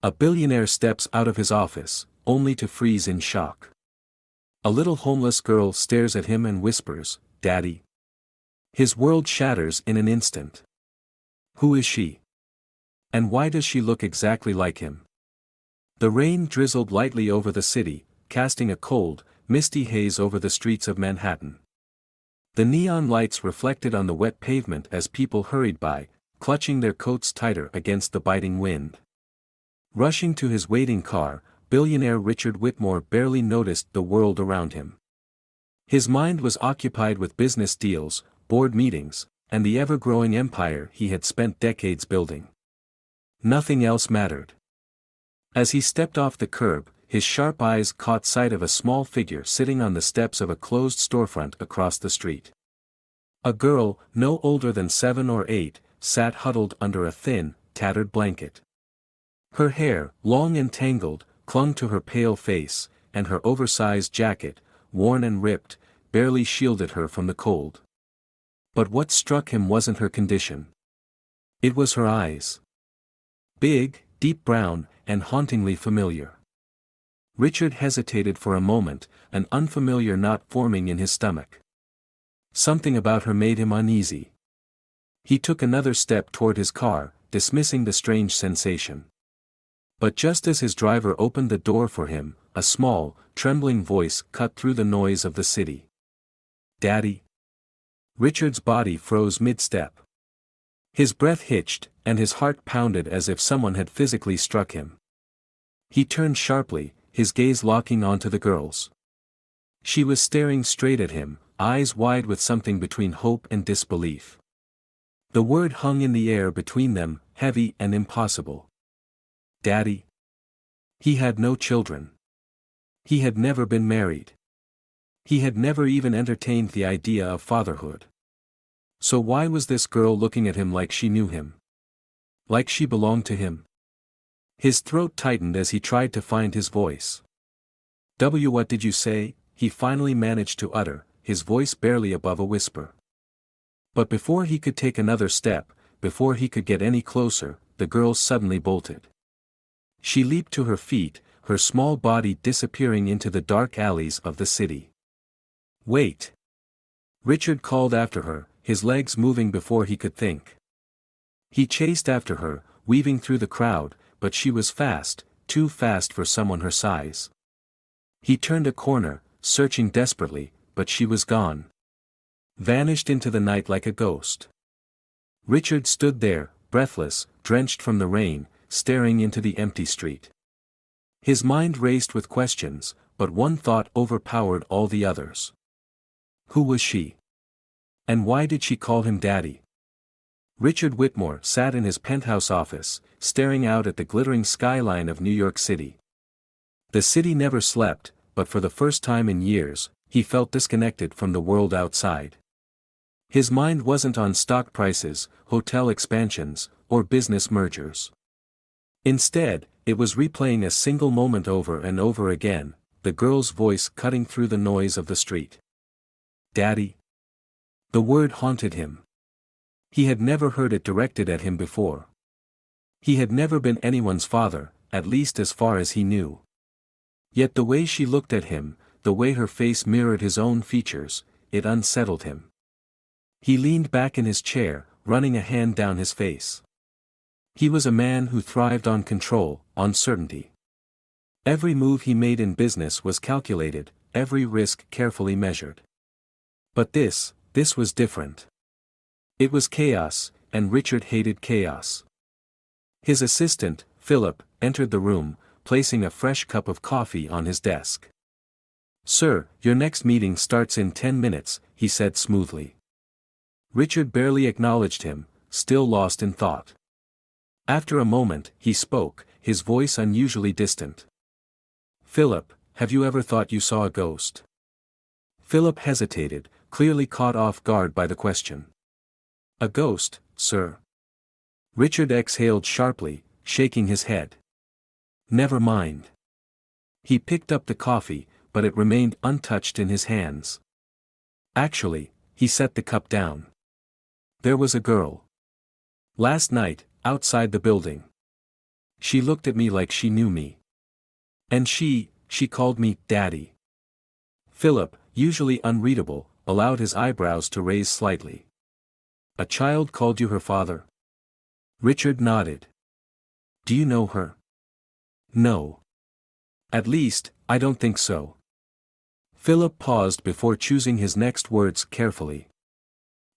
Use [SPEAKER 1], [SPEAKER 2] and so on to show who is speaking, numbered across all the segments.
[SPEAKER 1] A billionaire steps out of his office, only to freeze in shock. A little homeless girl stares at him and whispers, "Daddy." His world shatters in an instant. Who is she? And why does she look exactly like him? The rain drizzled lightly over the city, casting a cold, misty haze over the streets of Manhattan. The neon lights reflected on the wet pavement as people hurried by, clutching their coats tighter against the biting wind. Rushing to his waiting car, billionaire Richard Whitmore barely noticed the world around him. His mind was occupied with business deals, board meetings, and the ever-growing empire he had spent decades building. Nothing else mattered. As he stepped off the curb, his sharp eyes caught sight of a small figure sitting on the steps of a closed storefront across the street. A girl, no older than 7 or 8, sat huddled under a thin, tattered blanket. Her hair, long and tangled, clung to her pale face, and her oversized jacket, worn and ripped, barely shielded her from the cold. But what struck him wasn't her condition. It was her eyes. Big, deep brown, and hauntingly familiar. Richard hesitated for a moment, an unfamiliar knot forming in his stomach. Something about her made him uneasy. He took another step toward his car, dismissing the strange sensation. But just as his driver opened the door for him, a small, trembling voice cut through the noise of the city. "Daddy?" Richard's body froze mid-step. His breath hitched, and his heart pounded as if someone had physically struck him. He turned sharply, his gaze locking onto the girl's. She was staring straight at him, eyes wide with something between hope and disbelief. The word hung in the air between them, heavy and impossible. Daddy. He had no children. He had never been married. He had never even entertained the idea of fatherhood. So why was this girl looking at him like she knew him? Like she belonged to him? His throat tightened as he tried to find his voice. What did you say?" he finally managed to utter, his voice barely above a whisper. But before he could take another step, before he could get any closer, the girl suddenly bolted. She leaped to her feet, her small body disappearing into the dark alleys of the city. "Wait!" Richard called after her, his legs moving before he could think. He chased after her, weaving through the crowd, but she was fast, too fast for someone her size. He turned a corner, searching desperately, but she was gone. Vanished into the night like a ghost. Richard stood there, breathless, drenched from the rain, staring into the empty street. His mind raced with questions, but one thought overpowered all the others. Who was she? And why did she call him Daddy? Richard Whitmore sat in his penthouse office, staring out at the glittering skyline of New York City. The city never slept, but for the first time in years, he felt disconnected from the world outside. His mind wasn't on stock prices, hotel expansions, or business mergers. Instead, it was replaying a single moment over and over again, the girl's voice cutting through the noise of the street. Daddy. The word haunted him. He had never heard it directed at him before. He had never been anyone's father, at least as far as he knew. Yet the way she looked at him, the way her face mirrored his own features, it unsettled him. He leaned back in his chair, running a hand down his face. He was a man who thrived on control, on certainty. Every move he made in business was calculated, every risk carefully measured. But this was different. It was chaos, and Richard hated chaos. His assistant, Philip, entered the room, placing a fresh cup of coffee on his desk. "Sir, your next meeting starts in 10 minutes, he said smoothly. Richard barely acknowledged him, still lost in thought. After a moment, he spoke, his voice unusually distant. "Philip, have you ever thought you saw a ghost?" Philip hesitated, clearly caught off guard by the question. "A ghost, sir?" Richard exhaled sharply, shaking his head. "Never mind." He picked up the coffee, but it remained untouched in his hands. Actually, he set the cup down. There was a girl. Last night, outside the building. She looked at me like she knew me. And she called me Daddy. Philip, usually unreadable, allowed his eyebrows to raise slightly. A child called you her father? Richard nodded. Do you know her? No. At least, I don't think so. Philip paused before choosing his next words carefully.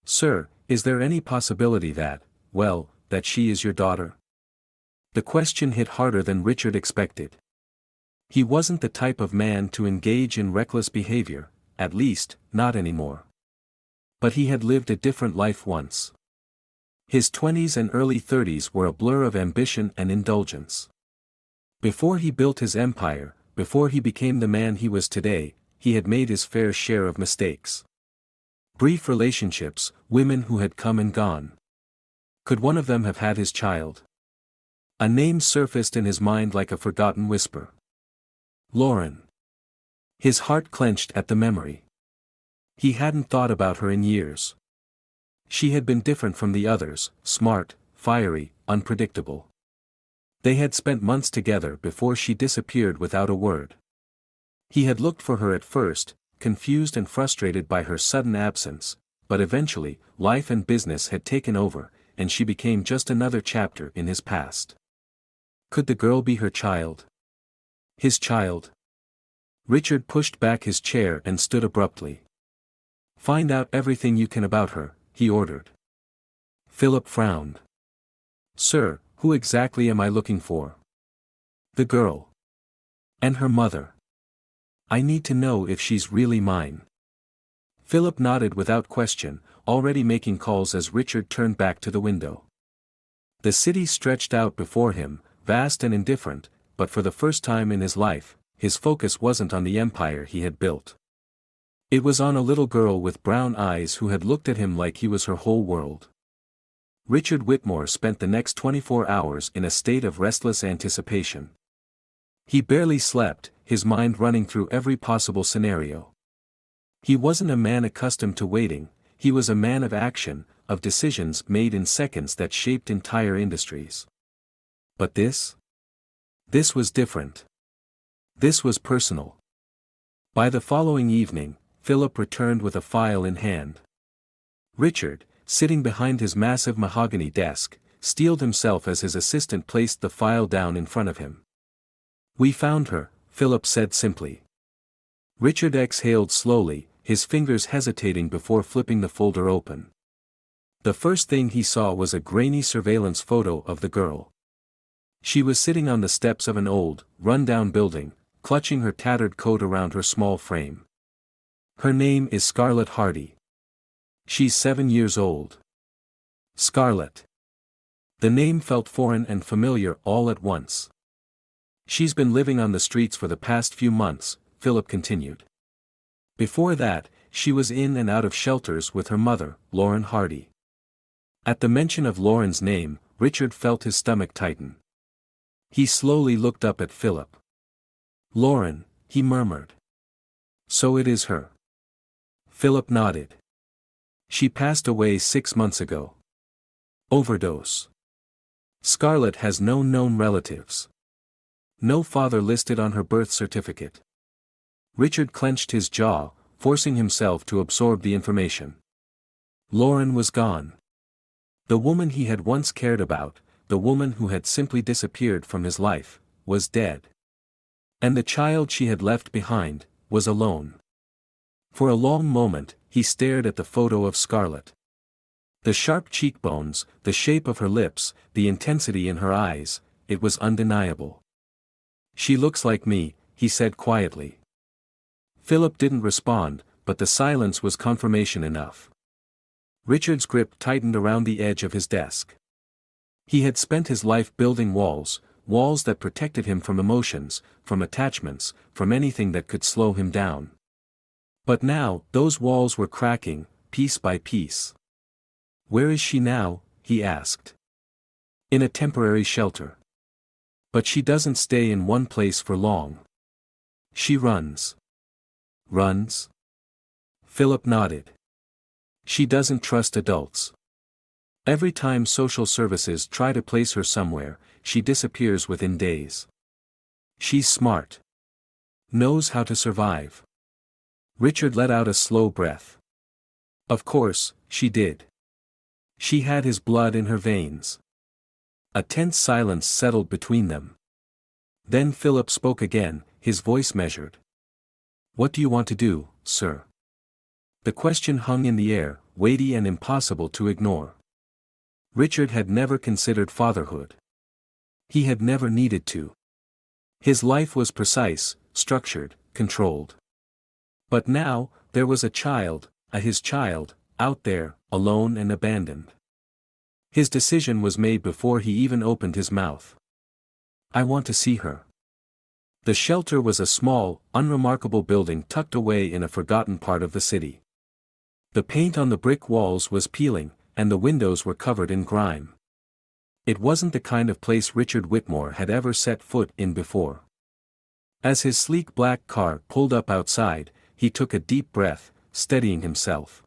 [SPEAKER 1] Sir, is there any possibility that, well, that she is your daughter? The question hit harder than Richard expected. He wasn't the type of man to engage in reckless behavior, at least, not anymore. But he had lived a different life once. His 20s and early 30s were a blur of ambition and indulgence. Before he built his empire, before he became the man he was today, he had made his fair share of mistakes. Brief relationships, women who had come and gone. Could one of them have had his child? A name surfaced in his mind like a forgotten whisper. Lauren. His heart clenched at the memory. He hadn't thought about her in years. She had been different from the others, smart, fiery, unpredictable. They had spent months together before she disappeared without a word. He had looked for her at first, confused and frustrated by her sudden absence, but eventually, life and business had taken over, and she became just another chapter in his past. Could the girl be her child? His child? Richard pushed back his chair and stood abruptly. Find out everything you can about her, he ordered. Philip frowned. Sir, who exactly am I looking for? The girl. And her mother. I need to know if she's really mine. Philip nodded without question, already making calls as Richard turned back to the window. The city stretched out before him, vast and indifferent, but for the first time in his life, his focus wasn't on the empire he had built. It was on a little girl with brown eyes who had looked at him like he was her whole world. Richard Whitmore spent the next 24 hours in a state of restless anticipation. He barely slept, his mind running through every possible scenario. He wasn't a man accustomed to waiting, he was a man of action, of decisions made in seconds that shaped entire industries. But this? This was different. This was personal. By the following evening, Philip returned with a file in hand. Richard, sitting behind his massive mahogany desk, steeled himself as his assistant placed the file down in front of him. We found her, Philip said simply. Richard exhaled slowly, his fingers hesitating before flipping the folder open. The first thing he saw was a grainy surveillance photo of the girl. She was sitting on the steps of an old, run-down building, clutching her tattered coat around her small frame. Her name is Scarlett Hardy. She's 7 years old. Scarlett. The name felt foreign and familiar all at once. She's been living on the streets for the past few months, Philip continued. Before that, she was in and out of shelters with her mother, Lauren Hardy. At the mention of Lauren's name, Richard felt his stomach tighten. He slowly looked up at Philip. Lauren, he murmured. So it is her. Philip nodded. She passed away 6 months ago. Overdose. Scarlett has no known relatives. No father listed on her birth certificate. Richard clenched his jaw, forcing himself to absorb the information. Lauren was gone. The woman he had once cared about, the woman who had simply disappeared from his life, was dead. And the child she had left behind, was alone. For a long moment, he stared at the photo of Scarlett. The sharp cheekbones, the shape of her lips, the intensity in her eyes, it was undeniable. She looks like me, he said quietly. Philip didn't respond, but the silence was confirmation enough. Richard's grip tightened around the edge of his desk. He had spent his life building walls, walls that protected him from emotions, from attachments, from anything that could slow him down. But now, those walls were cracking, piece by piece. Where is she now? He asked. In a temporary shelter. But she doesn't stay in one place for long. She runs. Runs? Philip nodded. She doesn't trust adults. Every time social services try to place her somewhere, she disappears within days. She's smart. Knows how to survive. Richard let out a slow breath. Of course, she did. She had his blood in her veins. A tense silence settled between them. Then Philip spoke again, his voice measured. What do you want to do, sir? The question hung in the air, weighty and impossible to ignore. Richard had never considered fatherhood. He had never needed to. His life was precise, structured, controlled. But now, there was a child, his child, out there, alone and abandoned. His decision was made before he even opened his mouth. I want to see her. The shelter was a small, unremarkable building tucked away in a forgotten part of the city. The paint on the brick walls was peeling, and the windows were covered in grime. It wasn't the kind of place Richard Whitmore had ever set foot in before. As his sleek black car pulled up outside, he took a deep breath, steadying himself.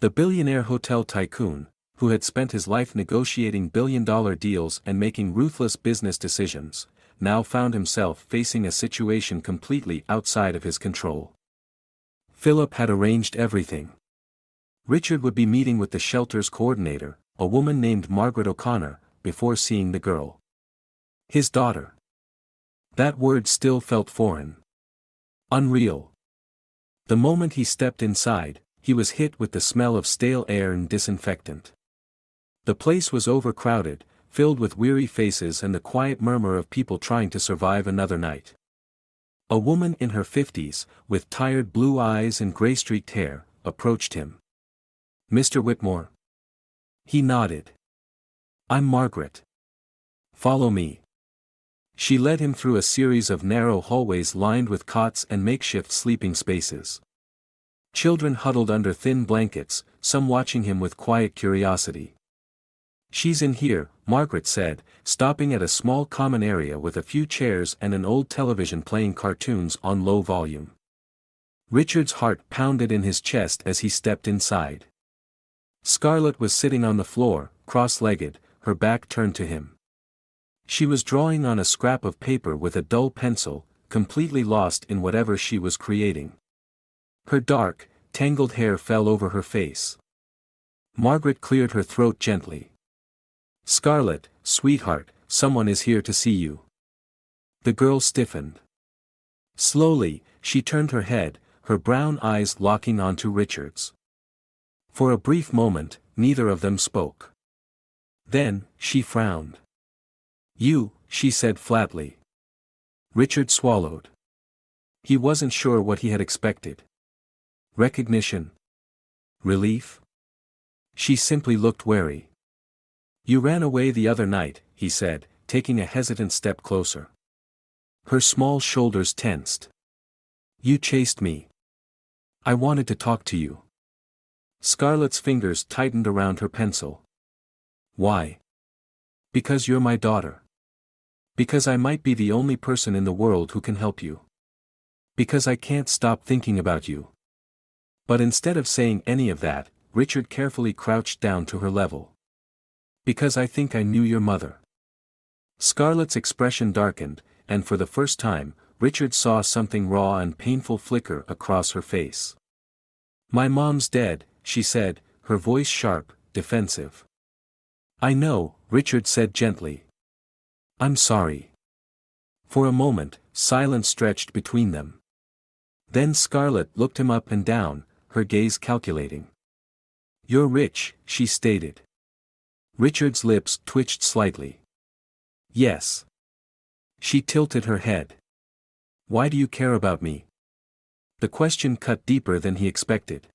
[SPEAKER 1] The billionaire hotel tycoon, who had spent his life negotiating billion-dollar deals and making ruthless business decisions, now found himself facing a situation completely outside of his control. Philip had arranged everything. Richard would be meeting with the shelter's coordinator, a woman named Margaret O'Connor, before seeing the girl. His daughter. That word still felt foreign. Unreal. The moment he stepped inside, he was hit with the smell of stale air and disinfectant. The place was overcrowded, filled with weary faces and the quiet murmur of people trying to survive another night. A woman in her 50s, with tired blue eyes and gray-streaked hair, approached him. Mr. Whitmore. He nodded. I'm Margaret. Follow me. She led him through a series of narrow hallways lined with cots and makeshift sleeping spaces. Children huddled under thin blankets, some watching him with quiet curiosity. She's in here, Margaret said, stopping at a small common area with a few chairs and an old television playing cartoons on low volume. Richard's heart pounded in his chest as he stepped inside. Scarlett was sitting on the floor, cross-legged, her back turned to him. She was drawing on a scrap of paper with a dull pencil, completely lost in whatever she was creating. Her dark, tangled hair fell over her face. Margaret cleared her throat gently. Scarlett, sweetheart, someone is here to see you. The girl stiffened. Slowly, she turned her head, her brown eyes locking onto Richard's. For a brief moment, neither of them spoke. Then, she frowned. You, she said flatly. Richard swallowed. He wasn't sure what he had expected. Recognition? Relief? She simply looked wary. You ran away the other night, he said, taking a hesitant step closer. Her small shoulders tensed. You chased me. I wanted to talk to you. Scarlett's fingers tightened around her pencil. Why? Because you're my daughter. Because I might be the only person in the world who can help you. Because I can't stop thinking about you. But instead of saying any of that, Richard carefully crouched down to her level. Because I think I knew your mother. Scarlett's expression darkened, and for the first time, Richard saw something raw and painful flicker across her face. My mom's dead, she said, her voice sharp, defensive. I know, Richard said gently. I'm sorry. For a moment, silence stretched between them. Then Scarlett looked him up and down, her gaze calculating. You're rich, she stated. Richard's lips twitched slightly. Yes. She tilted her head. Why do you care about me? The question cut deeper than he expected.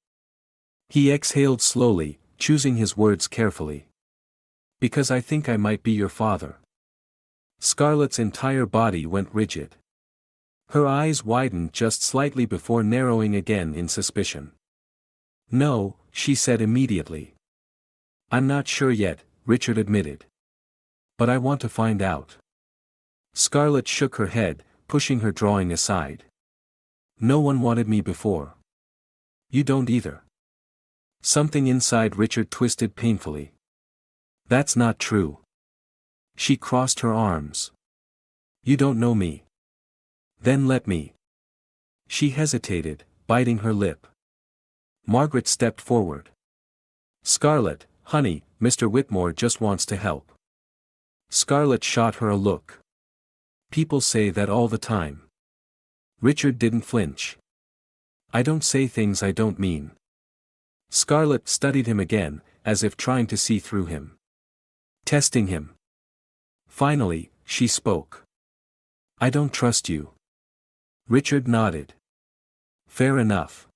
[SPEAKER 1] He exhaled slowly, choosing his words carefully. Because I think I might be your father. Scarlett's entire body went rigid. Her eyes widened just slightly before narrowing again in suspicion. No, she said immediately. I'm not sure yet, Richard admitted. But I want to find out. Scarlett shook her head, pushing her drawing aside. No one wanted me before. You don't either. Something inside Richard twisted painfully. That's not true. She crossed her arms. You don't know me. Then let me. She hesitated, biting her lip. Margaret stepped forward. Scarlett, honey, Mr. Whitmore just wants to help. Scarlett shot her a look. People say that all the time. Richard didn't flinch. I don't say things I don't mean. Scarlett studied him again, as if trying to see through him. Testing him. Finally, she spoke. I don't trust you. Richard nodded. Fair enough.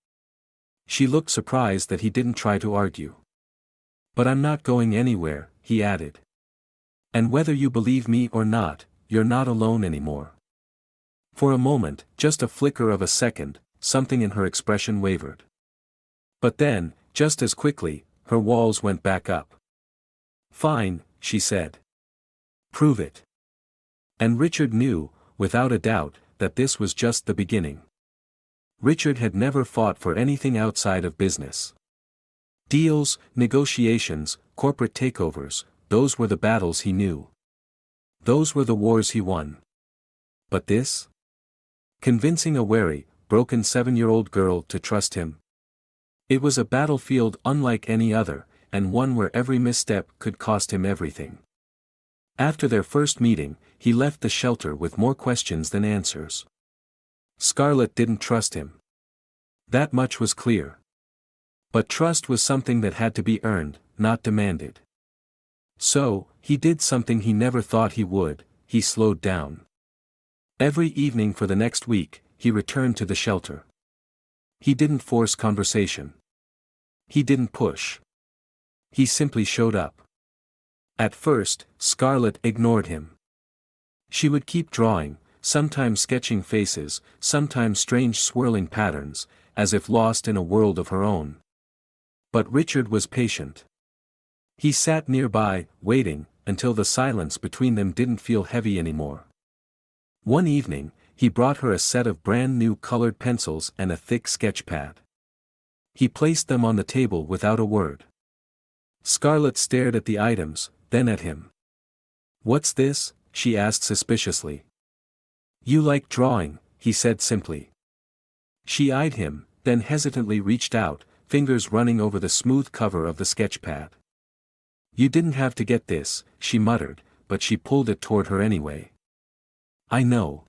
[SPEAKER 1] She looked surprised that he didn't try to argue. But I'm not going anywhere, he added. And whether you believe me or not, you're not alone anymore. For a moment, just a flicker of a second, something in her expression wavered. But then, just as quickly, her walls went back up. Fine, she said. Prove it. And Richard knew, without a doubt, that this was just the beginning. Richard had never fought for anything outside of business. Deals, negotiations, corporate takeovers, those were the battles he knew. Those were the wars he won. But this? Convincing a wary, broken 7-year-old girl to trust him. It was a battlefield unlike any other, and one where every misstep could cost him everything. After their first meeting, he left the shelter with more questions than answers. Scarlett didn't trust him. That much was clear. But trust was something that had to be earned, not demanded. So, he did something he never thought he would, he slowed down. Every evening for the next week, he returned to the shelter. He didn't force conversation. He didn't push. He simply showed up. At first, Scarlett ignored him. She would keep drawing, sometimes sketching faces, sometimes strange swirling patterns, as if lost in a world of her own. But Richard was patient. He sat nearby, waiting, until the silence between them didn't feel heavy anymore. One evening, he brought her a set of brand new colored pencils and a thick sketch pad. He placed them on the table without a word. Scarlett stared at the items, then at him. What's this? She asked suspiciously. You like drawing, he said simply. She eyed him, then hesitantly reached out, fingers running over the smooth cover of the sketch pad. You didn't have to get this, she muttered, but she pulled it toward her anyway. I know.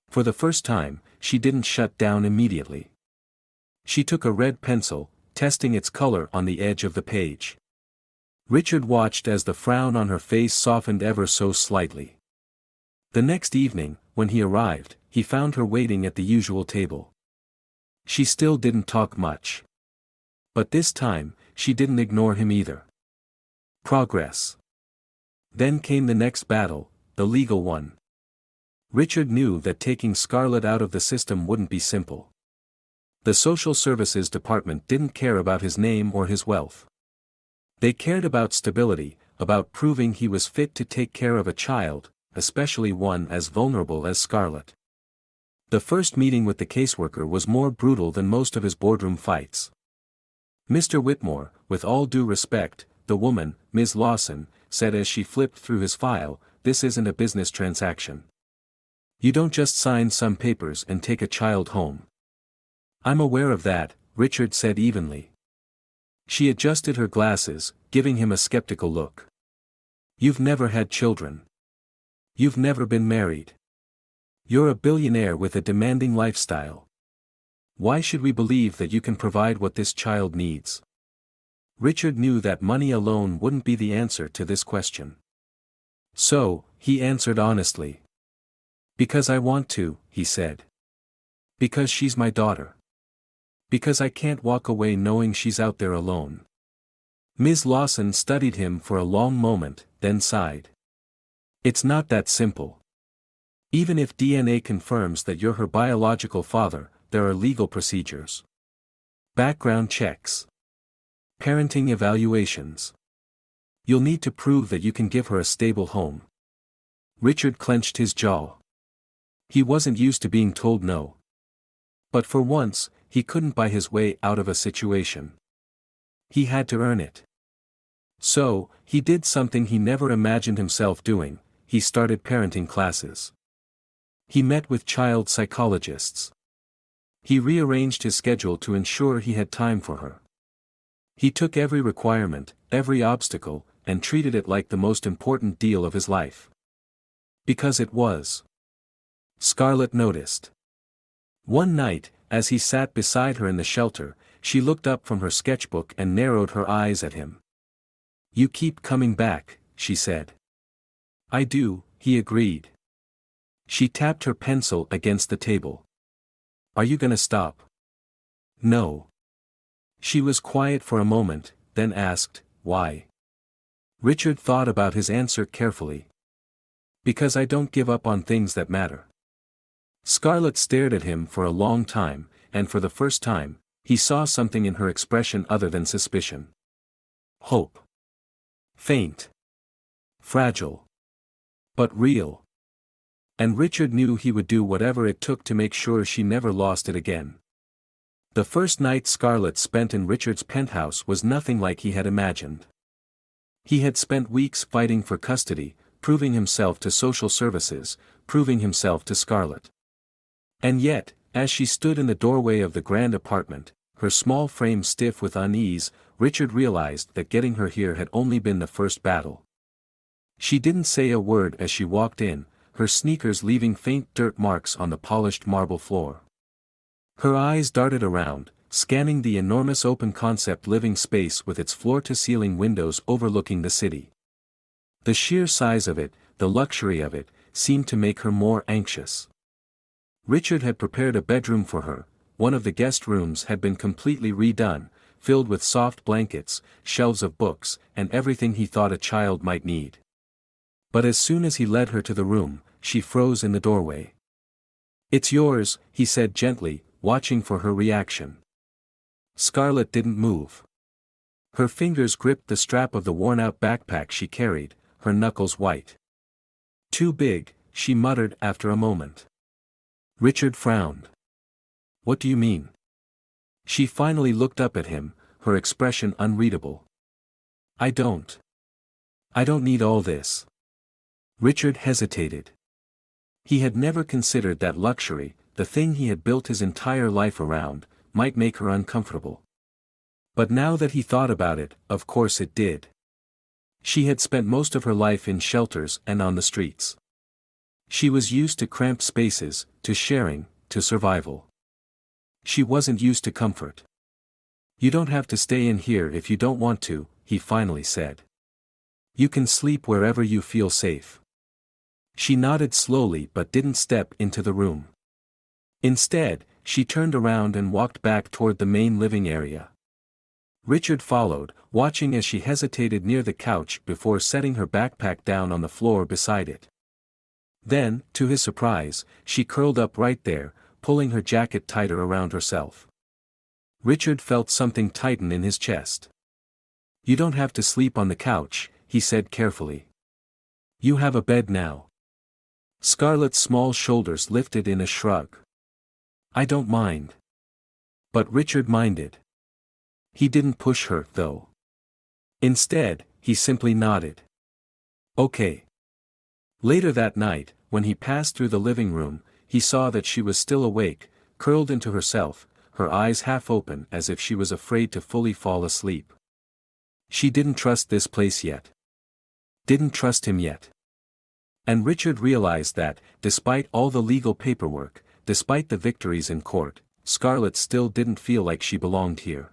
[SPEAKER 1] For the first time, she didn't shut down immediately. She took a red pencil, testing its color on the edge of the page. Richard watched as the frown on her face softened ever so slightly. The next evening, when he arrived, he found her waiting at the usual table. She still didn't talk much. But this time, she didn't ignore him either. Progress. Then came the next battle, the legal one. Richard knew that taking Scarlett out of the system wouldn't be simple. The social services department didn't care about his name or his wealth. They cared about stability, about proving he was fit to take care of a child, especially one as vulnerable as Scarlett. The first meeting with the caseworker was more brutal than most of his boardroom fights. Mr. Whitmore, with all due respect, the woman, Ms. Lawson, said as she flipped through his file, this isn't a business transaction. You don't just sign some papers and take a child home. I'm aware of that, Richard said evenly. She adjusted her glasses, giving him a skeptical look. You've never had children. You've never been married. You're a billionaire with a demanding lifestyle. Why should we believe that you can provide what this child needs? Richard knew that money alone wouldn't be the answer to this question. So, he answered honestly. Because I want to, he said. Because she's my daughter. Because I can't walk away knowing she's out there alone. Ms. Lawson studied him for a long moment, then sighed. It's not that simple. Even if DNA confirms that you're her biological father, there are legal procedures. Background checks. Parenting evaluations. You'll need to prove that you can give her a stable home. Richard clenched his jaw. He wasn't used to being told no. But for once, he couldn't buy his way out of a situation. He had to earn it. So, he did something he never imagined himself doing. He started parenting classes. He met with child psychologists. He rearranged his schedule to ensure he had time for her. He took every requirement, every obstacle, and treated it like the most important deal of his life. Because it was. Scarlett noticed. One night, as he sat beside her in the shelter, she looked up from her sketchbook and narrowed her eyes at him. "You keep coming back," she said. "I do," he agreed. She tapped her pencil against the table. "Are you gonna stop?" "No." She was quiet for a moment, then asked, "Why?" Richard thought about his answer carefully. "Because I don't give up on things that matter." Scarlett stared at him for a long time, and for the first time, he saw something in her expression other than suspicion. Hope. Faint. Fragile. But real. And Richard knew he would do whatever it took to make sure she never lost it again. The first night Scarlett spent in Richard's penthouse was nothing like he had imagined. He had spent weeks fighting for custody, proving himself to social services, proving himself to Scarlett. And yet, as she stood in the doorway of the grand apartment, her small frame stiff with unease, Richard realized that getting her here had only been the first battle. She didn't say a word as she walked in, her sneakers leaving faint dirt marks on the polished marble floor. Her eyes darted around, scanning the enormous open-concept living space with its floor-to-ceiling windows overlooking the city. The sheer size of it, the luxury of it, seemed to make her more anxious. Richard had prepared a bedroom for her. One of the guest rooms had been completely redone, filled with soft blankets, shelves of books, and everything he thought a child might need. But as soon as he led her to the room, she froze in the doorway. "It's yours," he said gently, watching for her reaction. Scarlett didn't move. Her fingers gripped the strap of the worn-out backpack she carried, her knuckles white. "Too big," she muttered after a moment. Richard frowned. "What do you mean?" She finally looked up at him, her expression unreadable. I don't need all this." Richard hesitated. He had never considered that luxury, the thing he had built his entire life around, might make her uncomfortable. But now that he thought about it, of course it did. She had spent most of her life in shelters and on the streets. She was used to cramped spaces, to sharing, to survival. She wasn't used to comfort. "You don't have to stay in here if you don't want to," he finally said. "You can sleep wherever you feel safe." She nodded slowly but didn't step into the room. Instead, she turned around and walked back toward the main living area. Richard followed, watching as she hesitated near the couch before setting her backpack down on the floor beside it. Then, to his surprise, she curled up right there, pulling her jacket tighter around herself. Richard felt something tighten in his chest. "You don't have to sleep on the couch," he said carefully. "You have a bed now." Scarlett's small shoulders lifted in a shrug. "I don't mind." But Richard minded. He didn't push her, though. Instead, he simply nodded. "Okay." Later that night, when he passed through the living room, he saw that she was still awake, curled into herself, her eyes half open as if she was afraid to fully fall asleep. She didn't trust this place yet. Didn't trust him yet. And Richard realized that, despite all the legal paperwork, despite the victories in court, Scarlett still didn't feel like she belonged here.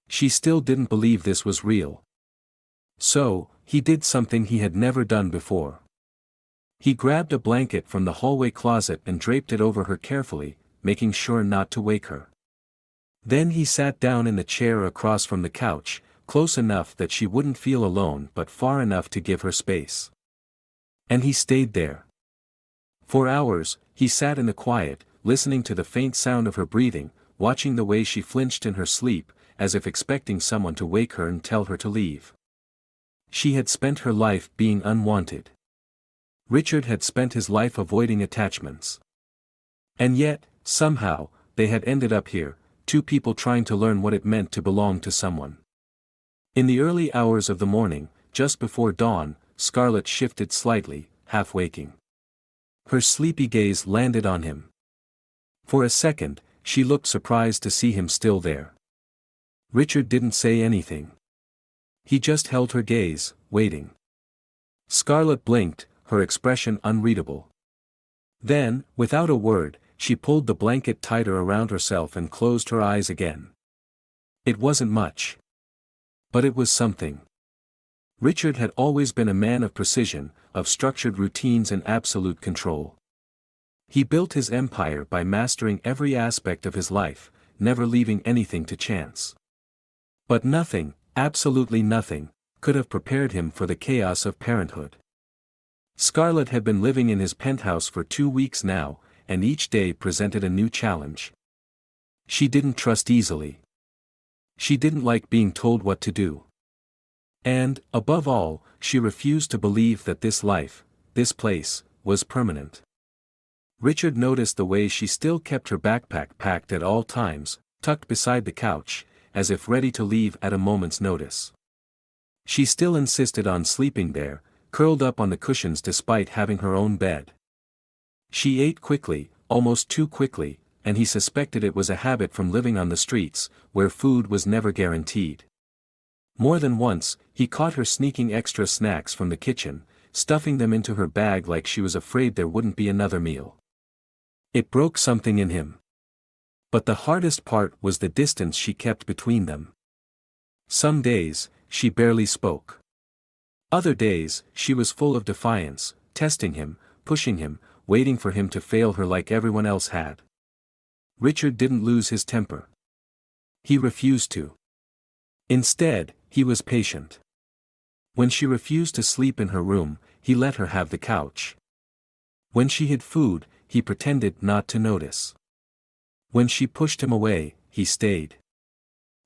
[SPEAKER 1] She still didn't believe this was real. So, he did something he had never done before. He grabbed a blanket from the hallway closet and draped it over her carefully, making sure not to wake her. Then he sat down in the chair across from the couch, close enough that she wouldn't feel alone but far enough to give her space. And he stayed there. For hours, he sat in the quiet, listening to the faint sound of her breathing, watching the way she flinched in her sleep, as if expecting someone to wake her and tell her to leave. She had spent her life being unwanted. Richard had spent his life avoiding attachments. And yet, somehow, they had ended up here, two people trying to learn what it meant to belong to someone. In the early hours of the morning, just before dawn, Scarlett shifted slightly, half waking. Her sleepy gaze landed on him. For a second, she looked surprised to see him still there. Richard didn't say anything. He just held her gaze, waiting. Scarlett blinked, her expression unreadable. Then, without a word, she pulled the blanket tighter around herself and closed her eyes again. It wasn't much. But it was something. Richard had always been a man of precision, of structured routines and absolute control. He built his empire by mastering every aspect of his life, never leaving anything to chance. But nothing, absolutely nothing, could have prepared him for the chaos of parenthood. Scarlett had been living in his penthouse for 2 weeks now, and each day presented a new challenge. She didn't trust easily. She didn't like being told what to do. And, above all, she refused to believe that this life, this place, was permanent. Richard noticed the way she still kept her backpack packed at all times, tucked beside the couch, as if ready to leave at a moment's notice. She still insisted on sleeping there, curled up on the cushions despite having her own bed. She ate quickly, almost too quickly, and he suspected it was a habit from living on the streets, where food was never guaranteed. More than once, he caught her sneaking extra snacks from the kitchen, stuffing them into her bag like she was afraid there wouldn't be another meal. It broke something in him. But the hardest part was the distance she kept between them. Some days, she barely spoke. Other days, she was full of defiance, testing him, pushing him, waiting for him to fail her like everyone else had. Richard didn't lose his temper. He refused to. Instead, he was patient. When she refused to sleep in her room, he let her have the couch. When she hid food, he pretended not to notice. When she pushed him away, he stayed.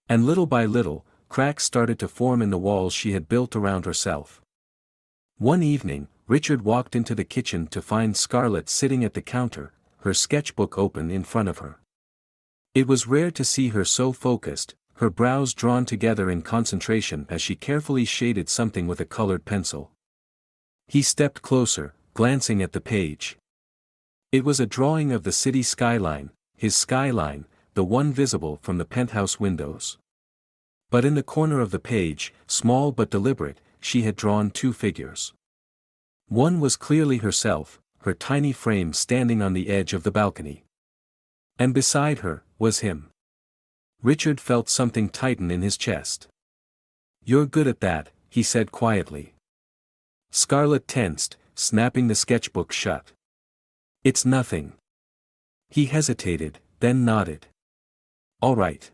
[SPEAKER 1] And little by little, cracks started to form in the walls she had built around herself. One evening, Richard walked into the kitchen to find Scarlett sitting at the counter, her sketchbook open in front of her. It was rare to see her so focused, her brows drawn together in concentration as she carefully shaded something with a colored pencil. He stepped closer, glancing at the page. It was a drawing of the city skyline, his skyline, the one visible from the penthouse windows. But in the corner of the page, small but deliberate, she had drawn 2 figures. One was clearly herself, her tiny frame standing on the edge of the balcony. And beside her, was him. Richard felt something tighten in his chest. "You're good at that," he said quietly. Scarlett tensed, snapping the sketchbook shut. "It's nothing." He hesitated, then nodded. "All right."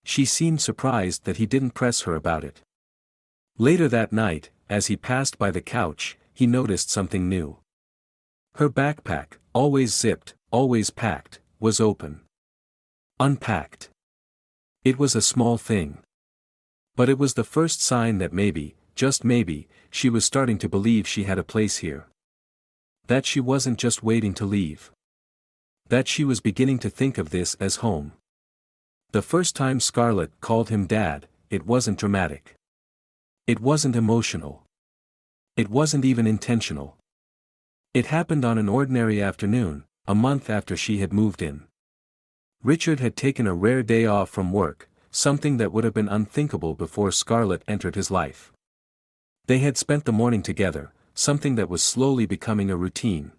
[SPEAKER 1] She seemed surprised that he didn't press her about it. Later that night, as he passed by the couch, he noticed something new. Her backpack, always zipped, always packed, was open. Unpacked. It was a small thing. But it was the first sign that maybe, just maybe, she was starting to believe she had a place here. That she wasn't just waiting to leave. That she was beginning to think of this as home. The first time Scarlett called him Dad, it wasn't dramatic. It wasn't emotional. It wasn't even intentional. It happened on an ordinary afternoon, a month after she had moved in. Richard had taken a rare day off from work, something that would have been unthinkable before Scarlett entered his life. They had spent the morning together, something that was slowly becoming a routine.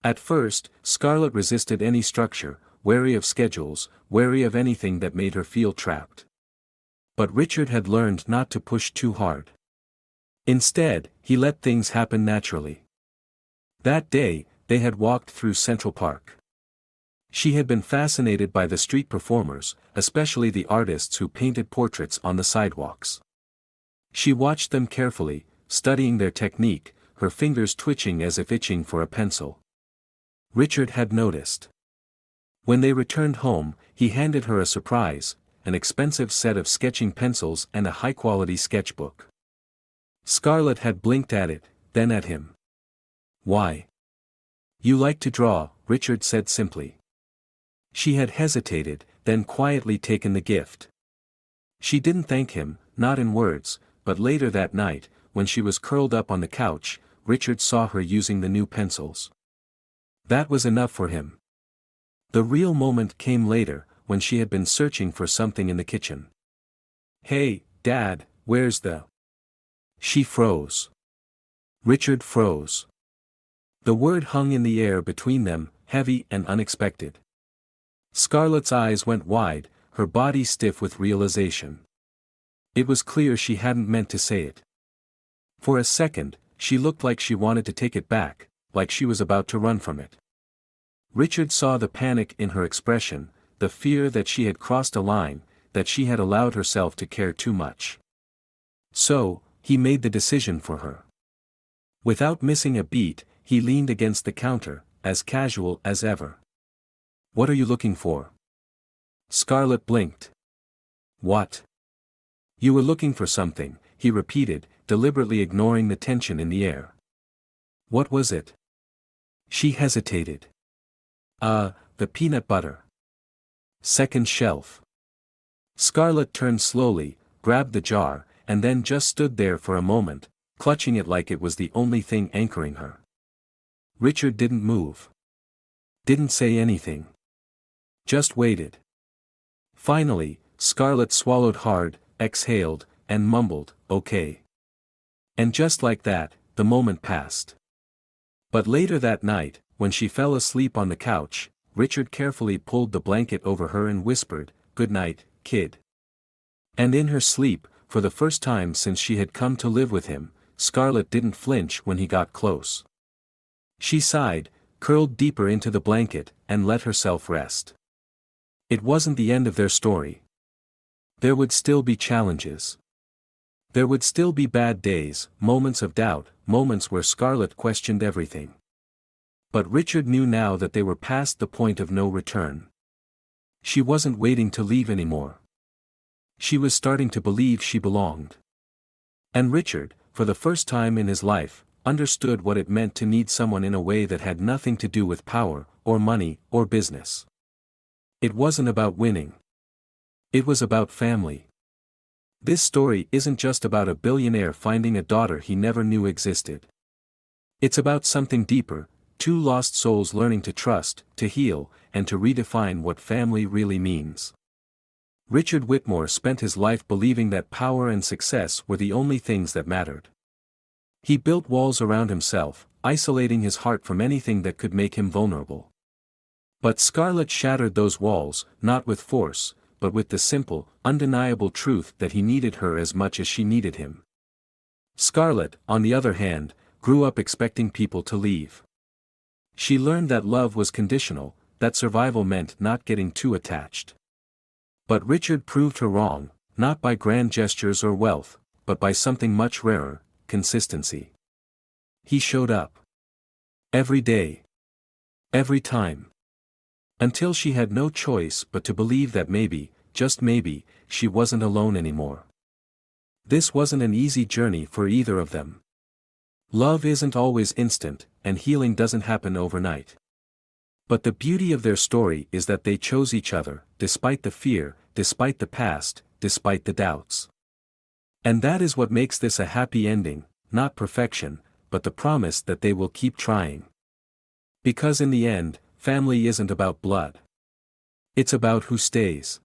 [SPEAKER 1] At first, Scarlett resisted any structure, wary of schedules, wary of anything that made her feel trapped. But Richard had learned not to push too hard. Instead, he let things happen naturally. That day, they had walked through Central Park. She had been fascinated by the street performers, especially the artists who painted portraits on the sidewalks. She watched them carefully, studying their technique, her fingers twitching as if itching for a pencil. Richard had noticed. When they returned home, he handed her a surprise, an expensive set of sketching pencils and a high-quality sketchbook. Scarlett had blinked at it, then at him. "Why?" "You like to draw," Richard said simply. She had hesitated, then quietly taken the gift. She didn't thank him, not in words, but later that night, when she was curled up on the couch, Richard saw her using the new pencils. That was enough for him. The real moment came later, when she had been searching for something in the kitchen. "Hey, Dad, where's the..." She froze. Richard froze. The word hung in the air between them, heavy and unexpected. Scarlett's eyes went wide, her body stiff with realization. It was clear she hadn't meant to say it. For a second, she looked like she wanted to take it back, like she was about to run from it. Richard saw the panic in her expression, the fear that she had crossed a line, that she had allowed herself to care too much. So, he made the decision for her. Without missing a beat, he leaned against the counter, as casual as ever. "What are you looking for?" Scarlett blinked. "What?" "You were looking for something," he repeated, deliberately ignoring the tension in the air. "What was it?" She hesitated. The peanut butter. Second shelf." Scarlett turned slowly, grabbed the jar, and then just stood there for a moment, clutching it like it was the only thing anchoring her. Richard didn't move. Didn't say anything. Just waited. Finally, Scarlett swallowed hard, exhaled, and mumbled, "Okay." And just like that, the moment passed. But later that night, when she fell asleep on the couch, Richard carefully pulled the blanket over her and whispered, "Good night, kid." And in her sleep, for the first time since she had come to live with him, Scarlett didn't flinch when he got close. She sighed, curled deeper into the blanket, and let herself rest. It wasn't the end of their story. There would still be challenges. There would still be bad days, moments of doubt, moments where Scarlett questioned everything. But Richard knew now that they were past the point of no return. She wasn't waiting to leave anymore. She was starting to believe she belonged. And Richard, for the first time in his life, understood what it meant to need someone in a way that had nothing to do with power, or money, or business. It wasn't about winning. It was about family. This story isn't just about a billionaire finding a daughter he never knew existed. It's about something deeper, two lost souls learning to trust, to heal, and to redefine what family really means. Richard Whitmore spent his life believing that power and success were the only things that mattered. He built walls around himself, isolating his heart from anything that could make him vulnerable. But Scarlett shattered those walls, not with force, but with the simple, undeniable truth that he needed her as much as she needed him. Scarlett, on the other hand, grew up expecting people to leave. She learned that love was conditional, that survival meant not getting too attached. But Richard proved her wrong, not by grand gestures or wealth, but by something much rarer, consistency. He showed up. Every day. Every time. Until she had no choice but to believe that maybe, just maybe, she wasn't alone anymore. This wasn't an easy journey for either of them. Love isn't always instant, and healing doesn't happen overnight. But the beauty of their story is that they chose each other, despite the fear, despite the past, despite the doubts. And that is what makes this a happy ending, not perfection, but the promise that they will keep trying. Because in the end, family isn't about blood. It's about who stays.